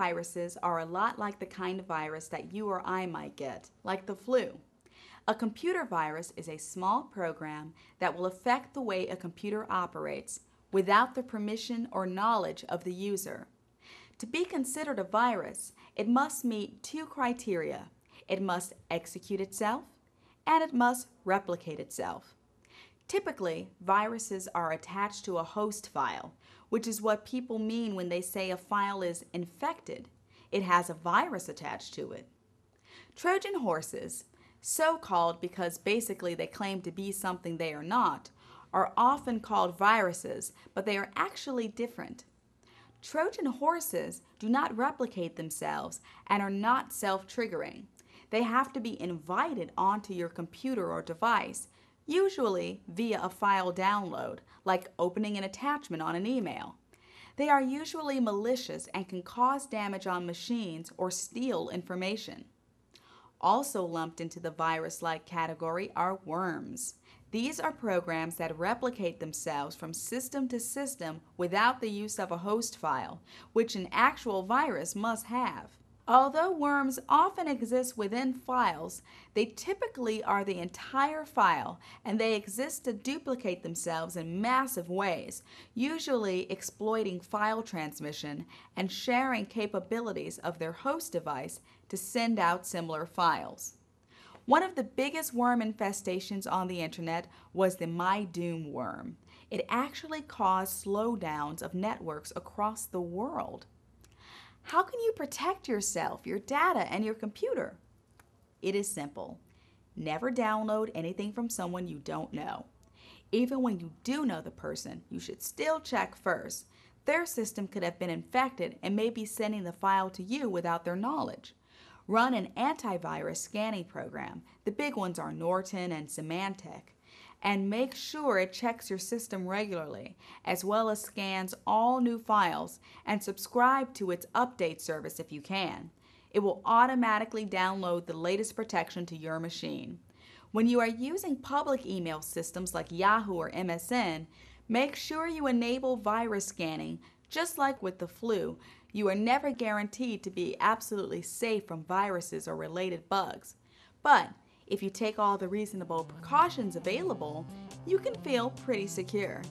viruses are a lot like the kind of virus that you or I might get, like the flu. A computer virus is a small program that will affect the way a computer operates without the permission or knowledge of the user. To be considered a virus, it must meet two criteria. It must execute itself, and it must replicate itself. Typically, viruses are attached to a host file, which is what people mean when they say a file is infected. It has a virus attached to it. Trojan horses, so called because basically they claim to be something they are not, are often called viruses, but they are actually different. Trojan horses do not replicate themselves and are not self-triggering. They have to be invited onto your computer or device, usually via a file download, like opening an attachment on an email. They are usually malicious and can cause damage on machines or steal information. Also lumped into the virus-like category are worms. These are programs that replicate themselves from system to system without the use of a host file, which an actual virus must have. Although worms often exist within files, they typically are the entire file, and they exist to duplicate themselves in massive ways, usually exploiting file transmission and sharing capabilities of their host device to send out similar files. One of the biggest worm infestations on the internet was the MyDoom worm. It actually caused slowdowns of networks across the world. How can you protect yourself, your data, and your computer? It is simple. Never download anything from someone you don't know. Even when you do know the person, you should still check first. Their system could have been infected and may be sending the file to you without their knowledge. Run an antivirus scanning program. The big ones are Norton and Symantec. And make sure it checks your system regularly, as well as scans all new files, and subscribe to its update service if you can. It will automatically download the latest protection to your machine. When you are using public email systems like Yahoo or MSN, make sure you enable virus scanning. Just like with the flu, you are never guaranteed to be absolutely safe from viruses or related bugs. But if you take all the reasonable precautions available, you can feel pretty secure.